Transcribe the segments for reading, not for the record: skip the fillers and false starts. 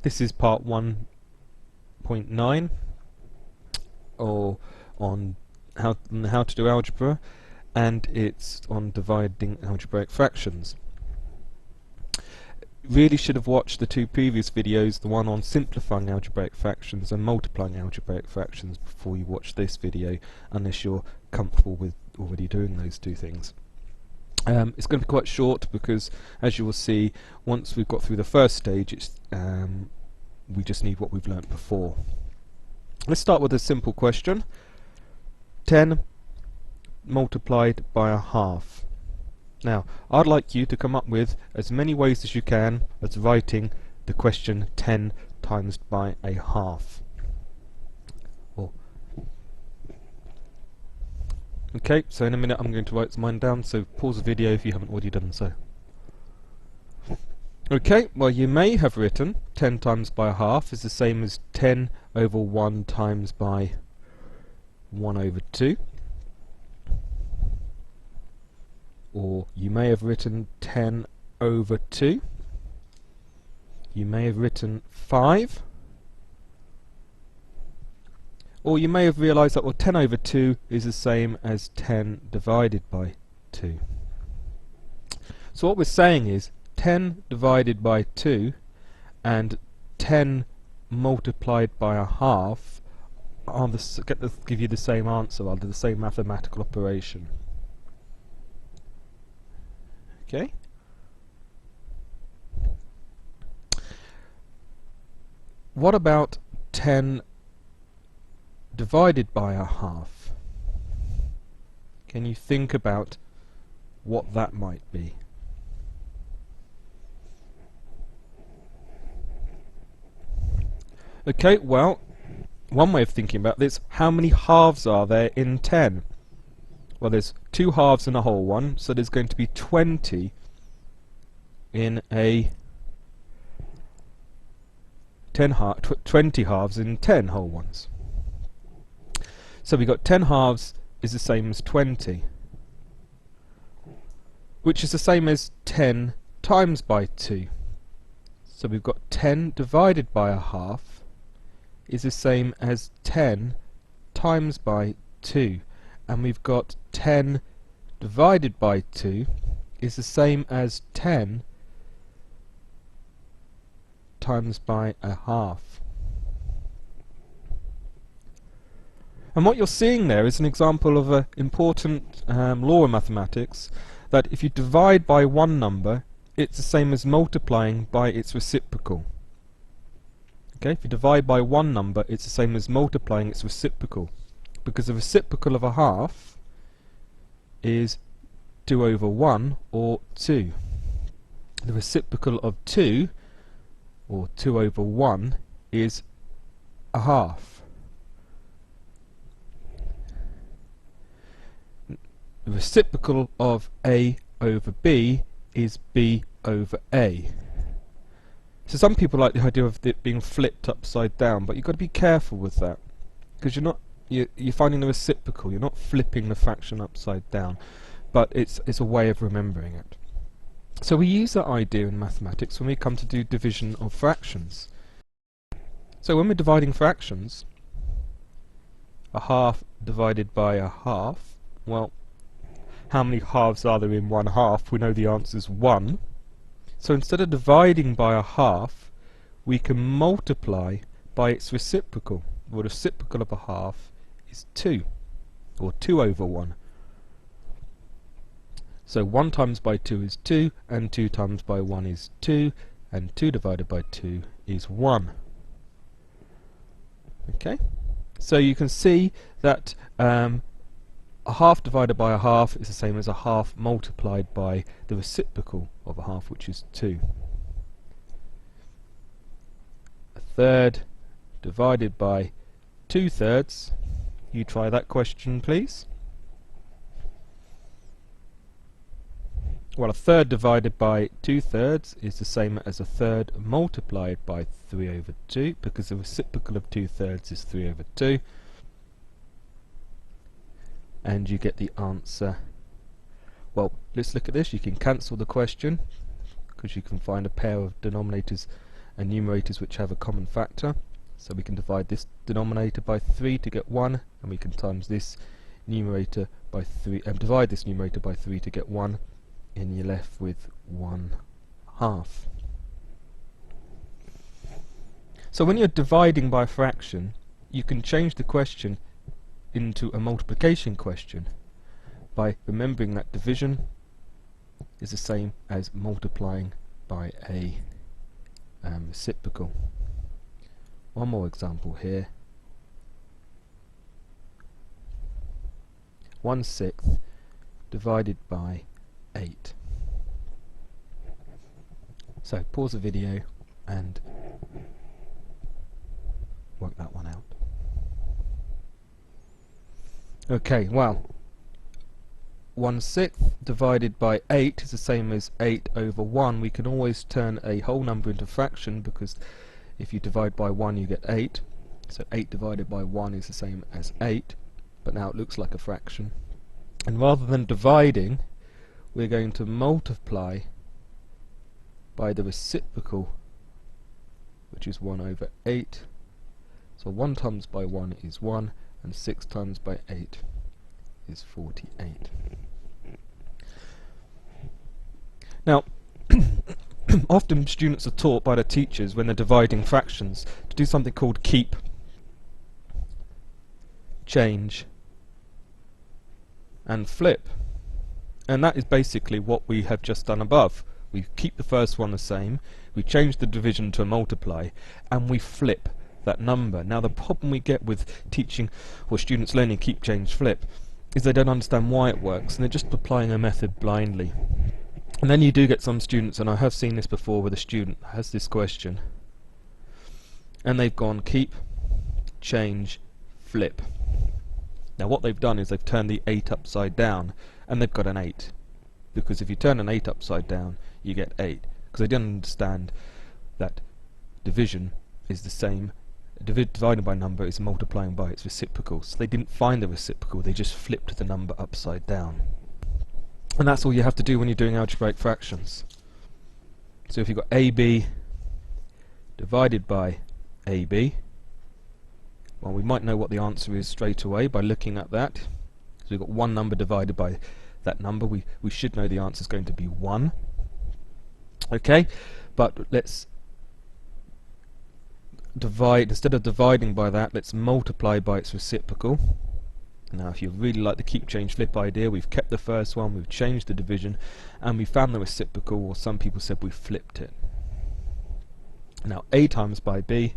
This is part 1.9 or on how to do algebra, and it's on dividing algebraic fractions. Really should have watched the two previous videos, the one on simplifying algebraic fractions and multiplying algebraic fractions, before you watch this video, unless you're comfortable with already doing those two things. It's going to be quite short because, as you will see, once we've got through the first stage, we just need what we've learnt before. Let's start with a simple question. 10 multiplied by a half. Now, I'd like you to come up with as many ways as you can as writing the question 10 times by a half. Okay, so in a minute I'm going to write mine down, so pause the video if you haven't already done so. Okay, well, you may have written 10 times by a half is the same as 10 over 1 times by 1 over 2. Or you may have written 10 over 2. You may have written 5. Or you may have realised that, well, 10 over 2 is the same as 10 divided by 2. So what we're saying is 10 divided by 2 and 10 multiplied by a half are give you the same answer, or the same mathematical operation. Okay? What about 10 divided by a half? Can you think about what that might be? Okay, well, one way of thinking about this, how many halves are there in 10? Well, there's 2 halves and a whole one, so there's going to be 20 in a 20 halves in 10 whole ones. So we got 10 halves is the same as 20, which is the same as 10 times by 2. So we've got 10 divided by a half is the same as 10 times by 2. And we've got 10 divided by 2 is the same as 10 times by a half. And what you're seeing there is an example of an important law in mathematics, that if you divide by one number, it's the same as multiplying by its reciprocal. Okay, if you divide by one number, it's the same as multiplying its reciprocal, because the reciprocal of a half is 2 over 1, or 2. The reciprocal of 2, or 2 over 1, is a half. The reciprocal of A over B is B over A. So some people like the idea of it being flipped upside down, but you've got to be careful with that, because you're finding the reciprocal. You're not flipping the fraction upside down, but it's a way of remembering it. So we use that idea in mathematics when we come to do division of fractions. So when we're dividing fractions, a half divided by a half, well, how many halves are there in 1 half? We know the answer is 1. So instead of dividing by a half, we can multiply by its reciprocal. Well, the reciprocal of a half is 2, or 2 over 1. So 1 times by 2 is 2, and 2 times by 1 is 2, and 2 divided by 2 is 1. Okay? So you can see that a half divided by a half is the same as a half multiplied by the reciprocal of a half, which is 2. A third divided by 2/3. You try that question, please. Well, a third divided by 2/3 is the same as a third multiplied by 3 over 2, because the reciprocal of 2/3 is 3 over 2. And you get the answer. Well, let's look at this. You can cancel the question, because you can find a pair of denominators numerators which have a common factor. So we can divide this denominator by 3 to get 1, and we can times this numerator by 3, divide this numerator by 3 to get 1, and you're left with 1/2. So when you're dividing by a fraction, you can change the question into a multiplication question by remembering that division is the same as multiplying by a reciprocal. One more example here. 1/6 divided by 8. So pause the video and work that one out. Okay, well, 1/6 divided by 8 is the same as 8 over 1. We can always turn a whole number into a fraction, because if you divide by 1 you get 8. So 8 divided by 1 is the same as 8, but now it looks like a fraction. And rather than dividing, we're going to multiply by the reciprocal, which is 1 over 8. So 1 times by 1 is 1, and 6 times by 8 is 48. Now, often students are taught by their teachers when they're dividing fractions to do something called keep, change, and flip. And that is basically what we have just done above. We keep the first one the same, we change the division to a multiply, and we flip that number. Now the problem we get with teaching or students learning keep, change, flip is they don't understand why it works, and they're just applying a method blindly. And then you do get some students, and I have seen this before, where the student has this question and they've gone keep, change, flip. Now what they've done is they've turned the 8 upside down, and they've got an 8, because if you turn an 8 upside down you get 8, because they don't understand that division is the same, dividing by number is multiplying by its reciprocal. So they didn't find the reciprocal, they just flipped the number upside down. And that's all you have to do when you're doing algebraic fractions. So if you've got AB divided by AB, well, we might know what the answer is straight away by looking at that. So we've got one number divided by that number, we should know the answer is going to be 1. Okay, but let's divide, instead of dividing by that, let's multiply by its reciprocal. Now if you really like the keep, change, flip idea, we've kept the first one, we've changed the division, and we found the reciprocal, or some people said we flipped it. Now A times by B,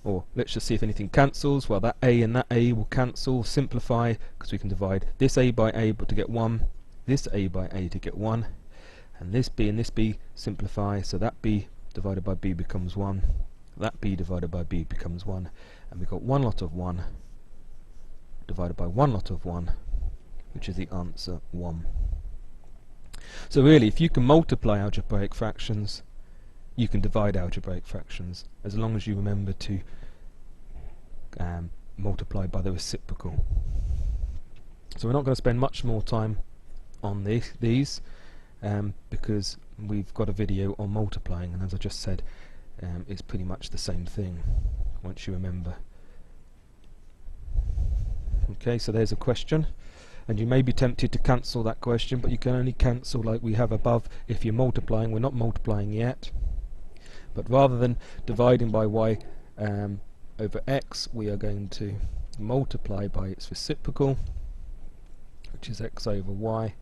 or let's just see if anything cancels. Well, that A and that A will cancel, simplify, because we can divide this A by A but to get 1, this A by A to get 1, and this B simplify, so that B divided by B becomes 1, that B divided by B becomes 1, and we've got one lot of 1 divided by one lot of 1, which is the answer 1. So really, if you can multiply algebraic fractions, you can divide algebraic fractions, as long as you remember to multiply by the reciprocal. So we're not going to spend much more time on these because we've got a video on multiplying, and as I just said, it's pretty much the same thing once you remember. Okay, so there's a question, and you may be tempted to cancel that question, but you can only cancel like we have above if you're multiplying. We're not multiplying yet, but rather than dividing by y over x, we are going to multiply by its reciprocal, which is x over y.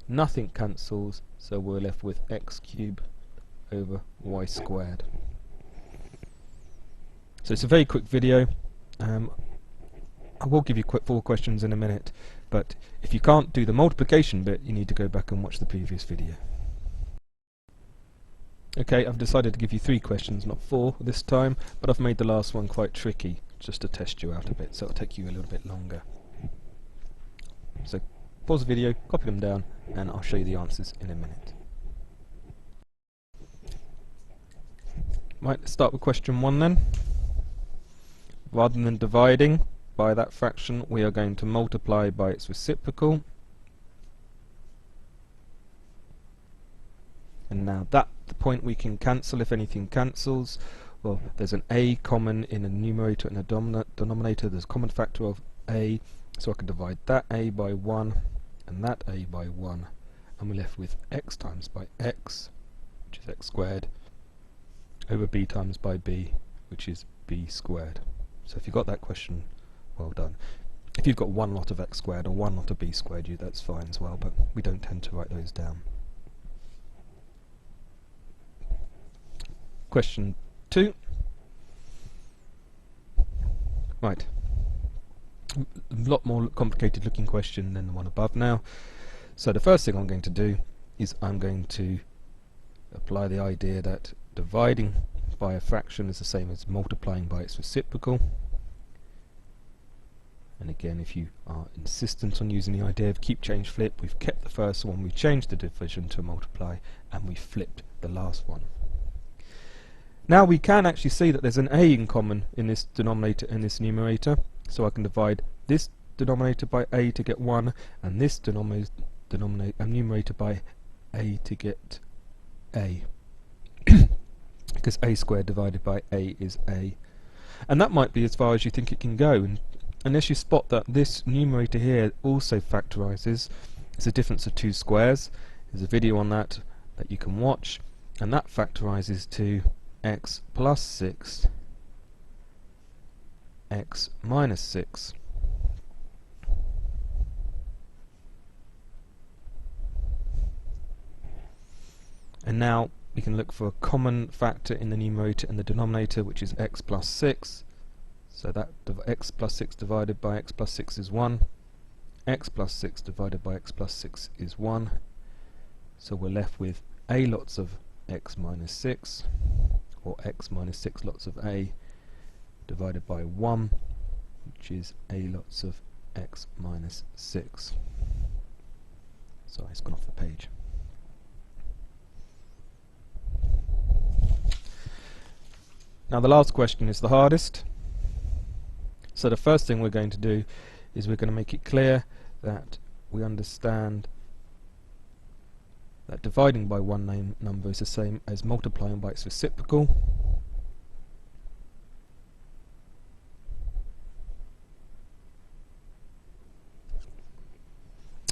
Nothing cancels, so we're left with x cubed over y squared. So it's a very quick video. I will give you full questions in a minute, but if you can't do the multiplication bit, you need to go back and watch the previous video. Okay, I've decided to give you 3 questions, not 4 this time, but I've made the last one quite tricky, just to test you out a bit, so it'll take you a little bit longer. So pause the video, copy them down, and I'll show you the answers in a minute. Right, let's start with question 1 then. Rather than dividing by that fraction, we are going to multiply by its reciprocal. And now that point we can cancel if anything cancels. Well, there's an a common in a numerator and a denominator. There's a common factor of a, so I can divide that a by 1 and that a by 1, and we're left with x times by x, which is x squared, over b times by b, which is b squared. So if you got that question, well done. If you've got one lot of x squared or one lot of b squared, that's fine as well, but we don't tend to write those down. Question 2. Right. A lot more complicated looking question than the one above now. So the first thing I'm going to do is I'm going to apply the idea that dividing by a fraction is the same as multiplying by its reciprocal. And again, if you are insistent on using the idea of keep, change, flip, we've kept the first one, we've changed the division to multiply, and we've flipped the last one. Now we can actually see that there's an a in common in this denominator and this numerator, so I can divide this denominator by a to get 1, and this numerator by a to get a. Because a squared divided by a is a. And that might be as far as you think it can go, and unless you spot that this numerator here also factorizes. It's a difference of 2 squares. There's a video on that that you can watch, and that factorizes to x plus 6, x minus 6. And now we can look for a common factor in the numerator and the denominator, which is x plus 6. So that x plus 6 divided by x plus 6 is 1. X plus 6 divided by x plus 6 is 1. So we're left with a lots of x minus 6, or x minus 6 lots of a, divided by 1, which is a lots of x minus 6. Sorry, it's gone off the page. Now the last question is the hardest. So the first thing we're going to do is we're going to make it clear that we understand that dividing by one number is the same as multiplying by its reciprocal.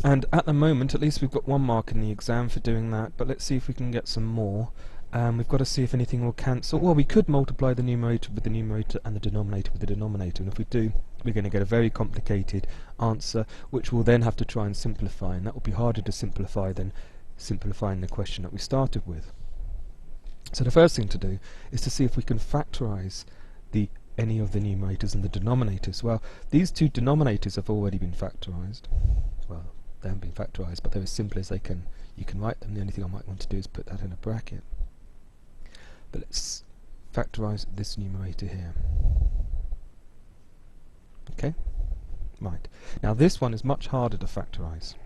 And at the moment, at least we've got 1 mark in the exam for doing that, but let's see if we can get some more. We've got to see if anything will cancel. Well, we could multiply the numerator with the numerator and the denominator with the denominator, and if we do, we're going to get a very complicated answer, which we'll then have to try and simplify, and that will be harder to simplify than simplifying the question that we started with. So the first thing to do is to see if we can factorize any of the numerators and the denominators. Well, these 2 denominators have already been factorized. Well, they haven't been factorized, but they're as simple as you can write them. The only thing I might want to do is put that in a bracket. But let's factorize this numerator here. Okay? Right. Now this one is much harder to factorize.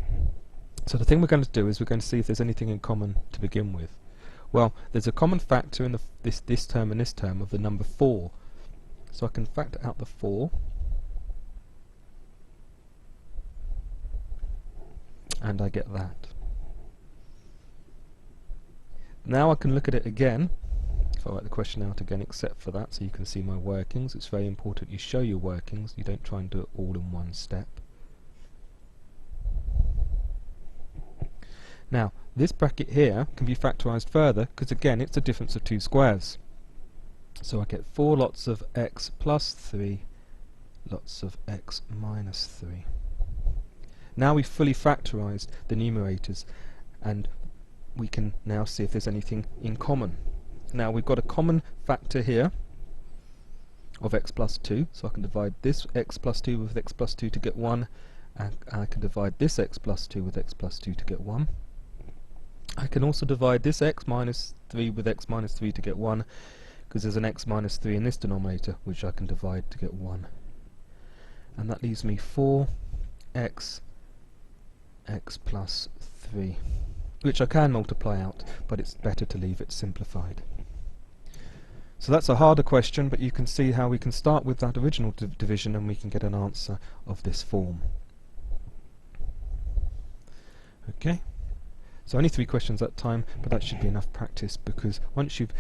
So the thing we're going to do is we're going to see if there's anything in common to begin with. Well, there's a common factor in this term and this term of the number 4. So I can factor out the 4. And I get that. Now I can look at it again. If I write the question out again except for that, so you can see my workings. It's very important you show your workings. You don't try and do it all in one step. Now, this bracket here can be factorized further, because again, it's a difference of 2 squares. So I get 4 lots of x plus 3 lots of x minus 3. Now we've fully factorized the numerators, and we can now see if there's anything in common. Now we've got a common factor here of x plus 2, so I can divide this x plus 2 with x plus 2 to get 1, and I can divide this x plus 2 with x plus 2 to get 1. I can also divide this x minus 3 with x minus 3 to get 1, because there's an x minus 3 in this denominator, which I can divide to get 1. And that leaves me 4x plus 3, which I can multiply out, but it's better to leave it simplified. So that's a harder question, but you can see how we can start with that original division and we can get an answer of this form. Okay, So only 3 questions at a time, but that should be enough practice, because once you've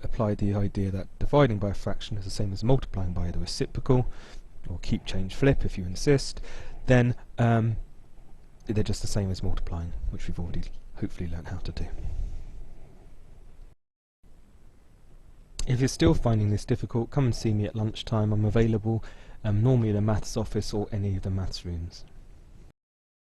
applied the idea that dividing by a fraction is the same as multiplying by the reciprocal, or keep, change, flip if you insist, then they're just the same as multiplying, which we've already hopefully learned how to do. If you're still finding this difficult, come and see me at lunchtime. I'm available normally in the maths office or any of the maths rooms.